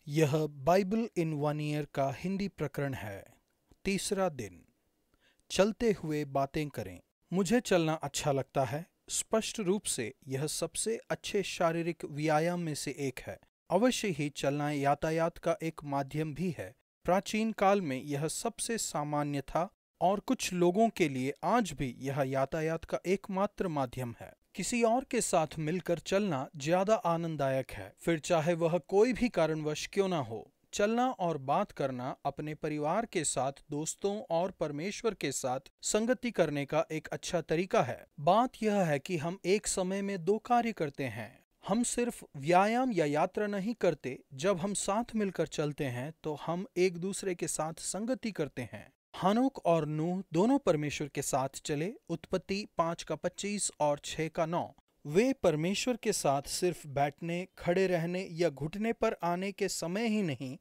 यह Bible in one year का हिंदी प्रकरण है। तीसरा दिन। चलते हुए बातें करें। मुझे चलना अच्छा लगता है। स्पष्ट रूप से यह सबसे अच्छे शारीरिक व्यायाम में से एक है। अवश्य ही चलना यातायात का एक माध्यम भी है। प्राचीन काल में यह सबसे सामान्य था और कुछ लोगों के लिए आज भी यह यातायात का एकमात्र माध्यम है। किसी और के साथ मिलकर चलना ज्यादा आनंददायक है, फिर चाहे वह कोई भी कारणवश क्यों ना हो। चलना और बात करना अपने परिवार के साथ, दोस्तों और परमेश्वर के साथ संगति करने का एक अच्छा तरीका है। बात यह है कि हम एक समय में दो कार्य करते हैं। हम सिर्फ व्यायाम या यात्रा नहीं करते। जब हम साथ मिलकर चलते हैं तो हम एक दूसरे के साथ संगति करते हैं। हानोक और नूह दोनों परमेश्वर के साथ चले। उत्पत्ति 5:25 और 6:9। वे परमेश्वर के साथ सिर्फ बैठने, खड़े रहने या घुटने पर आने के समय ही नहीं,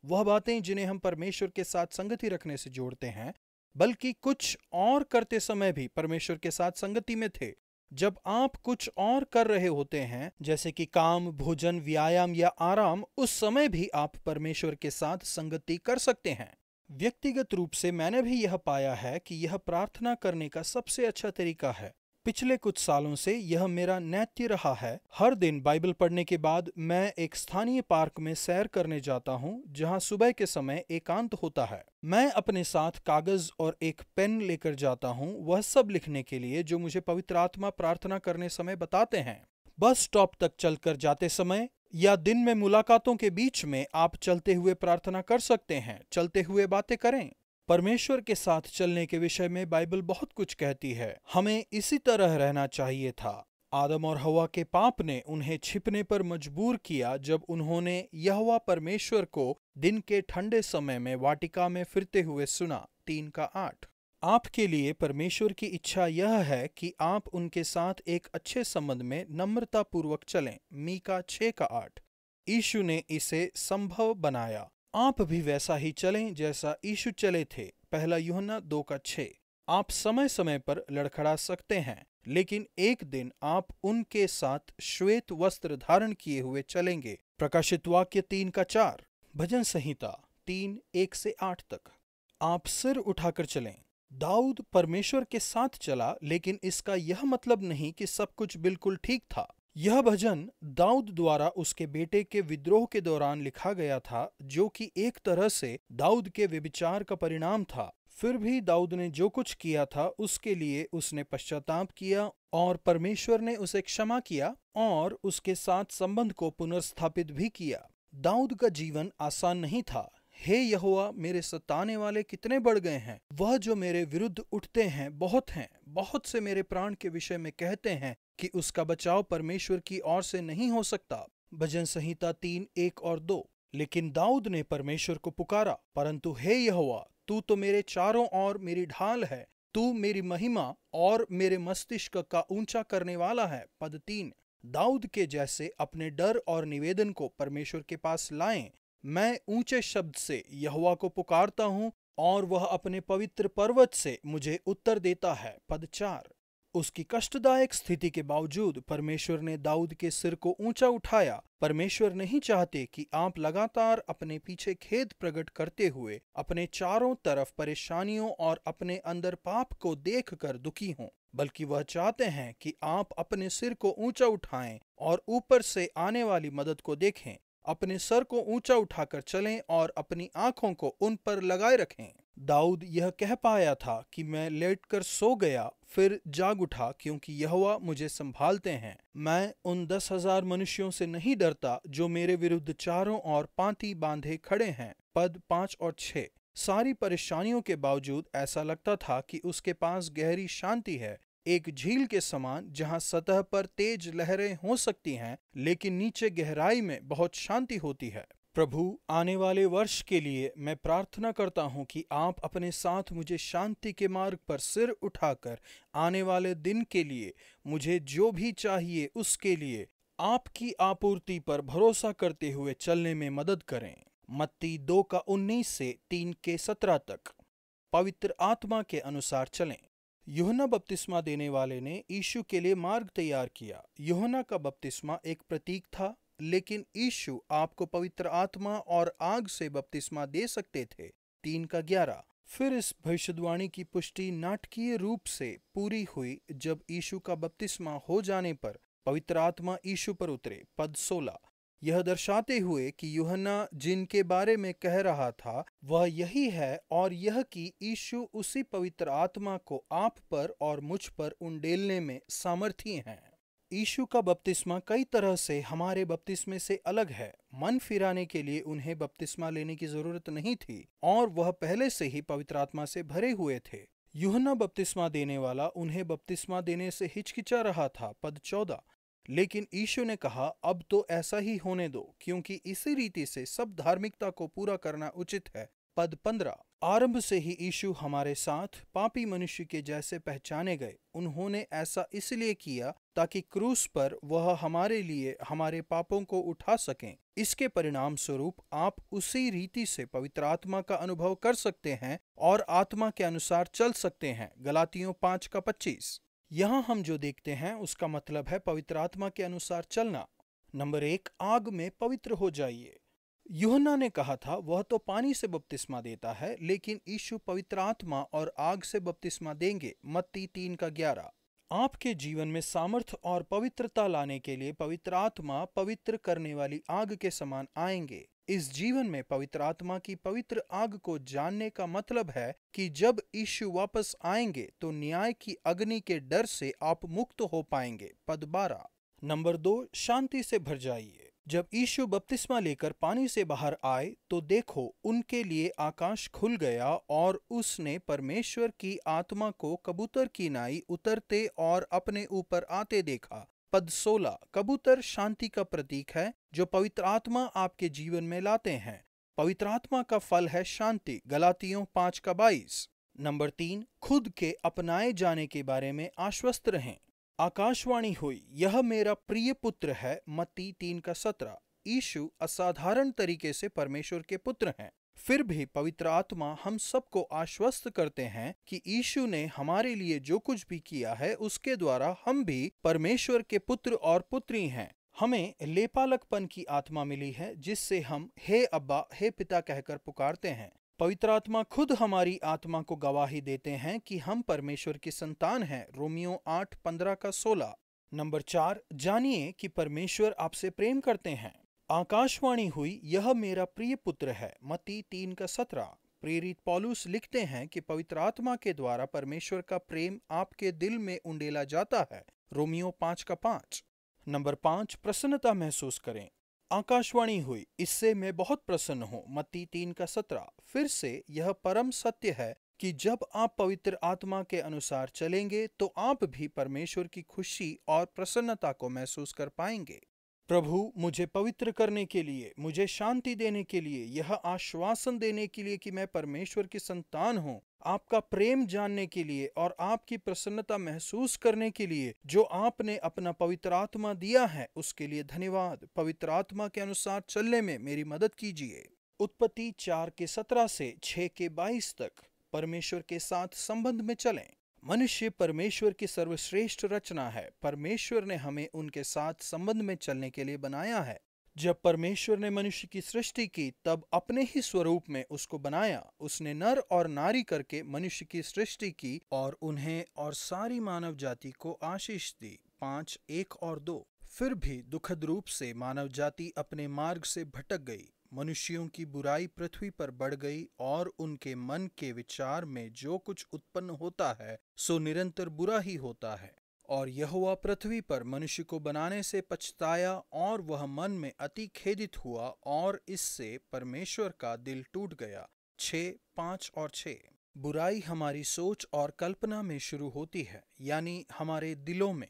वह बातें जिन्हें हम परमेश्वर के साथ संगति रखने से जोड़ते हैं, बल्कि कुछ और करते समय भी परमेश्वर के साथ संगति में थे। जब आप कुछ और कर रहे होते हैं, जैसे कि काम, भोजन, व्यायाम या आराम, उस समय भी आप परमेश्वर के साथ संगति कर सकते हैं। व्यक्तिगत रूप से मैंने भी यह पाया है कि यह प्रार्थना करने का सबसे अच्छा तरीका है। पिछले कुछ सालों से यह मेरा नैत्य रहा है। हर दिन बाइबल पढ़ने के बाद मैं एक स्थानीय पार्क में सैर करने जाता हूँ, जहाँ सुबह के समय एकांत होता है। मैं अपने साथ कागज और एक पेन लेकर जाता हूँ, वह सब लिखने के लिए जो मुझे पवित्र आत्मा प्रार्थना करने समय बताते हैं। बस स्टॉप तक चलकर जाते समय या दिन में मुलाकातों के बीच में आप चलते हुए प्रार्थना कर सकते हैं। चलते हुए बातें करें। परमेश्वर के साथ चलने के विषय में बाइबल बहुत कुछ कहती है। हमें इसी तरह रहना चाहिए था। आदम और हवा के पाप ने उन्हें छिपने पर मजबूर किया जब उन्होंने यहोवा परमेश्वर को दिन के ठंडे समय में वाटिका में फिरते हुए सुना। 3:8। आपके लिए परमेश्वर की इच्छा यह है कि आप उनके साथ एक अच्छे संबंध में नम्रता पूर्वक चलें। मीका 6:8। यीशु ने इसे संभव बनाया। आप भी वैसा ही चलें जैसा यीशु चले थे। 1 यूहन्ना 2:6। आप समय समय पर लड़खड़ा सकते हैं, लेकिन एक दिन आप उनके साथ श्वेत वस्त्र धारण किए हुए चलेंगे। प्रकाशित वाक्य 3:4। भजन संहिता 3:1-8 तक। आप सिर उठाकर चलें। दाऊद परमेश्वर के साथ चला, लेकिन इसका यह मतलब नहीं कि सब कुछ बिल्कुल ठीक था। यह भजन दाऊद द्वारा उसके बेटे के विद्रोह के दौरान लिखा गया था, जो कि एक तरह से दाऊद के व्यभिचार का परिणाम था। फिर भी दाऊद ने जो कुछ किया था उसके लिए उसने पश्चाताप किया और परमेश्वर ने उसे क्षमा किया और उसके साथ संबंध को पुनर्स्थापित भी किया। दाऊद का जीवन आसान नहीं था। हे यहोवा, मेरे सताने वाले कितने बढ़ गए हैं। वह जो मेरे विरुद्ध उठते हैं बहुत हैं। बहुत से मेरे प्राण के विषय में कहते हैं कि उसका बचाव परमेश्वर की ओर से नहीं हो सकता। भजन संहिता 3:1-2। लेकिन दाऊद ने परमेश्वर को पुकारा, परंतु हे यहोवा, तू तो मेरे चारों ओर मेरी ढाल है। तू मेरी महिमा और मेरे मस्तिष्क का ऊंचा करने वाला है। पद 3। दाऊद के जैसे अपने डर और निवेदन को परमेश्वर के पास लाएं। मैं ऊंचे शब्द से यहोवा को पुकारता हूँ और वह अपने पवित्र पर्वत से मुझे उत्तर देता है। पद 4। उसकी कष्टदायक स्थिति के बावजूद परमेश्वर ने दाऊद के सिर को ऊंचा उठाया। परमेश्वर नहीं चाहते कि आप लगातार अपने पीछे खेद प्रकट करते हुए अपने चारों तरफ परेशानियों और अपने अंदर पाप को देखकर दुखी हों, बल्कि वह चाहते हैं कि आप अपने सिर को ऊंचा उठाएं और ऊपर से आने वाली मदद को देखें। अपने सर को ऊंचा उठाकर चलें और अपनी आंखों को उन पर लगाए रखें। दाऊद यह कह पाया था कि मैं लेटकर सो गया, फिर जाग उठा, क्योंकि यहोवा मुझे संभालते हैं। मैं उन 10,000 मनुष्यों से नहीं डरता जो मेरे विरुद्ध चारों ओर पांति बांधे खड़े हैं। पद 5 और 6। सारी परेशानियों के बावजूद ऐसा लगता था कि उसके पास गहरी शांति है, एक झील के समान जहां सतह पर तेज लहरें हो सकती हैं, लेकिन नीचे गहराई में बहुत शांति होती है। प्रभु, आने वाले वर्ष के लिए मैं प्रार्थना करता हूं कि आप अपने साथ मुझे शांति के मार्ग पर सिर उठाकर आने वाले दिन के लिए मुझे जो भी चाहिए उसके लिए आपकी आपूर्ति पर भरोसा करते हुए चलने में मदद करें। मत्ती 2:19 से 3:17 तक। पवित्र आत्मा के अनुसार चलें। यूहन्ना बपतिस्मा देने वाले ने यीशु के लिए मार्ग तैयार किया। यूहन्ना का बपतिस्मा एक प्रतीक था, लेकिन यीशु आपको पवित्र आत्मा और आग से बपतिस्मा दे सकते थे। 3:11। फिर इस भविष्यवाणी की पुष्टि नाटकीय रूप से पूरी हुई जब यीशु का बपतिस्मा हो जाने पर पवित्र आत्मा यीशु पर उतरे। पद 16। यह दर्शाते हुए कि यूहन्ना जिनके बारे में कह रहा था वह यही है, और यह कि यीशु उसी पवित्र आत्मा को आप पर और मुझ पर उंडेलने में सामर्थी हैं। यीशु का बपतिस्मा कई तरह से हमारे बपतिस्मे से अलग है। मन फिराने के लिए उन्हें बपतिस्मा लेने की जरूरत नहीं थी और वह पहले से ही पवित्र आत्मा से भरे हुए थे। यूहन्ना बपतिस्मा देने वाला उन्हें बपतिस्मा देने से हिचकिचा रहा था। पद 14। लेकिन यीशु ने कहा, अब तो ऐसा ही होने दो, क्योंकि इसी रीति से सब धार्मिकता को पूरा करना उचित है। पद 15। आरंभ से ही यीशु हमारे साथ पापी मनुष्य के जैसे पहचाने गए। उन्होंने ऐसा इसलिए किया ताकि क्रूस पर वह हमारे लिए हमारे पापों को उठा सकें। इसके परिणाम स्वरूप आप उसी रीति से पवित्र आत्मा का अनुभव कर सकते हैं और आत्मा के अनुसार चल सकते हैं। गलातियों 5:25। यहाँ हम जो देखते हैं उसका मतलब है पवित्र आत्मा के अनुसार चलना। नंबर 1, आग में पवित्र हो जाइए। यूहन्ना ने कहा था वह तो पानी से बपतिस्मा देता है, लेकिन यीशु पवित्र आत्मा और आग से बपतिस्मा देंगे। मत्ती 3:11। आपके जीवन में सामर्थ और पवित्रता लाने के लिए पवित्र आत्मा पवित्र करने वाली आग के समान आएंगे। इस जीवन में पवित्र आत्मा की पवित्र आग को जानने का मतलब है कि जब यीशु वापस आएंगे तो न्याय की अग्नि के डर से आप मुक्त हो पाएंगे। पद 12। नंबर 2, शांति से भर जाइए। जब यीशु बपतिस्मा लेकर पानी से बाहर आए तो देखो उनके लिए आकाश खुल गया और उसने परमेश्वर की आत्मा को कबूतर की नाई उतरते और अपने ऊपर आते देखा। पद 16। कबूतर शांति का प्रतीक है जो पवित्र आत्मा आपके जीवन में लाते हैं। पवित्र आत्मा का फल है शांति। गलातियों 5:22। नंबर 3, खुद के अपनाए जाने के बारे में आश्वस्त रहें। आकाशवाणी हुई, यह मेरा प्रिय पुत्र है। मत्ती 3:17। यीशु असाधारण तरीके से परमेश्वर के पुत्र हैं। फिर भी पवित्र आत्मा हम सबको आश्वस्त करते हैं कि यीशु ने हमारे लिए जो कुछ भी किया है उसके द्वारा हम भी परमेश्वर के पुत्र और पुत्री हैं। हमें लेपालकपन की आत्मा मिली है जिससे हम हे अब्बा, हे पिता कहकर पुकारते हैं। पवित्र आत्मा खुद हमारी आत्मा को गवाही देते हैं कि हम परमेश्वर की संतान हैं। रोमियो 8:15-16। नंबर 4, जानिए कि परमेश्वर आपसे प्रेम करते हैं। आकाशवाणी हुई, यह मेरा प्रिय पुत्र है। मत्ती 3:17। प्रेरित पौलुस लिखते हैं कि पवित्र आत्मा के द्वारा परमेश्वर का प्रेम आपके दिल में उंडेला जाता है। रोमियो 5:5। नंबर 5, प्रसन्नता महसूस करें। आकाशवाणी हुई, इससे मैं बहुत प्रसन्न हूँ। मत्ती 3:17। फिर से यह परम सत्य है कि जब आप पवित्र आत्मा के अनुसार चलेंगे तो आप भी परमेश्वर की खुशी और प्रसन्नता को महसूस कर पाएंगे। प्रभु मुझे पवित्र करने के लिए, मुझे शांति देने के लिए, यह आश्वासन देने के लिए कि मैं परमेश्वर की संतान हूँ, आपका प्रेम जानने के लिए और आपकी प्रसन्नता महसूस करने के लिए जो आपने अपना पवित्र आत्मा दिया है, उसके लिए धन्यवाद। पवित्र आत्मा के अनुसार चलने में मेरी मदद कीजिए। उत्पत्ति 4:17 से 6:22 तक परमेश्वर के साथ संबंध में चलें। मनुष्य परमेश्वर की सर्वश्रेष्ठ रचना है। परमेश्वर ने हमें उनके साथ संबंध में चलने के लिए बनाया है। जब परमेश्वर ने मनुष्य की सृष्टि की तब अपने ही स्वरूप में उसको बनाया। उसने नर और नारी करके मनुष्य की सृष्टि की और उन्हें और सारी मानव जाति को आशीष दी। 5:1 और 2। फिर भी दुखद रूप से मानव जाति अपने मार्ग से भटक गई। मनुष्यों की बुराई पृथ्वी पर बढ़ गई और उनके मन के विचार में जो कुछ उत्पन्न होता है सो निरंतर बुरा ही होता है। और यहोवा पृथ्वी पर मनुष्य को बनाने से पछताया और वह मन में अति खेदित हुआ और इससे परमेश्वर का दिल टूट गया। 6:5 और 6। बुराई हमारी सोच और कल्पना में शुरू होती है, यानी हमारे दिलों में।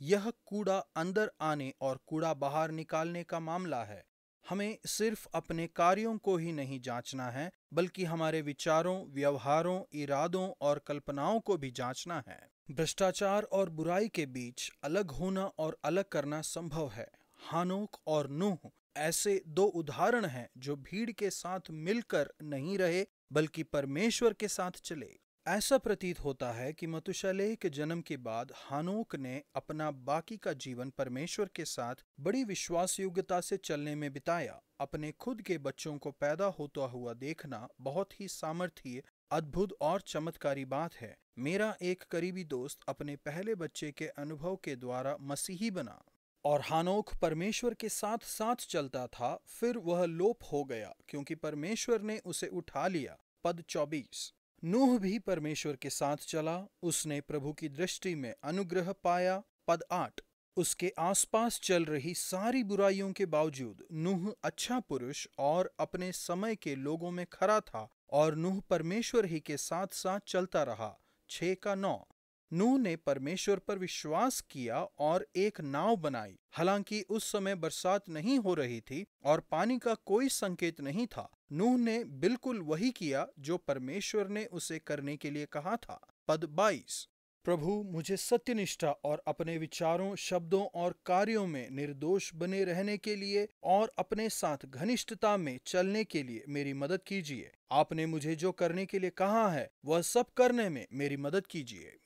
यह कूड़ा अंदर आने और कूड़ा बाहर निकालने का मामला है। हमें सिर्फ अपने कार्यों को ही नहीं जांचना है, बल्कि हमारे विचारों, व्यवहारों, इरादों और कल्पनाओं को भी जांचना है। भ्रष्टाचार और बुराई के बीच अलग होना और अलग करना संभव है। हानोक और नूह ऐसे 2 उदाहरण हैं जो भीड़ के साथ मिलकर नहीं रहे बल्कि परमेश्वर के साथ चले। ऐसा प्रतीत होता है कि मतुशलह के जन्म के बाद हानोक ने अपना बाकी का जीवन परमेश्वर के साथ बड़ी विश्वासयोग्यता से चलने में बिताया। अपने खुद के बच्चों को पैदा होता हुआ देखना बहुत ही सामर्थ्य, अद्भुत और चमत्कारी बात है। मेरा एक करीबी दोस्त अपने पहले बच्चे के अनुभव के द्वारा मसीही बना और हानोक परमेश्वर के साथ साथ चलता था, फिर वह लोप हो गया क्योंकि परमेश्वर ने उसे उठा लिया। पद 24। नूह भी परमेश्वर के साथ चला, उसने प्रभु की दृष्टि में अनुग्रह पाया। पद 8। उसके आसपास चल रही सारी बुराइयों के बावजूद नूह अच्छा पुरुष और अपने समय के लोगों में खरा था और नूह परमेश्वर ही के साथ साथ चलता रहा। 6 का 9। नूह ने परमेश्वर पर विश्वास किया और एक नाव बनाई। हालांकि उस समय बरसात नहीं हो रही थी और पानी का कोई संकेत नहीं था। नूह ने बिल्कुल वही किया जो परमेश्वर ने उसे करने के लिए कहा था। पद 22। प्रभु मुझे सत्यनिष्ठा और अपने विचारों, शब्दों और कार्यों में निर्दोष बने रहने के लिए और अपने साथ घनिष्ठता में चलने के लिए मेरी मदद कीजिए। आपने मुझे जो करने के लिए कहा है वह सब करने में मेरी मदद कीजिए।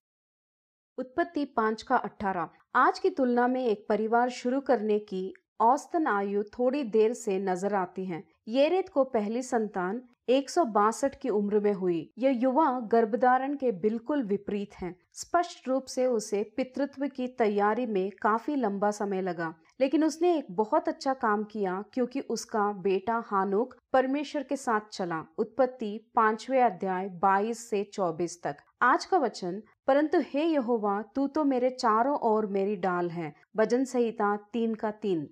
उत्पत्ति 5 का 18। आज की तुलना में एक परिवार शुरू करने की औसतन आयु थोड़ी देर से नजर आती है। येरेद को पहली संतान 162 की उम्र में हुई। यह युवा गर्भधारण के बिल्कुल विपरीत है। स्पष्ट रूप से उसे पितृत्व की तैयारी में काफी लंबा समय लगा, लेकिन उसने एक बहुत अच्छा काम किया क्योंकि उसका बेटा हानोक परमेश्वर के साथ चला। उत्पत्ति 5वें अध्याय 22 से 24 तक। आज का वचन, परंतु हे यहोवा, तू तो मेरे चारों ओर मेरी डाल है। भजन संहिता 3 का 3।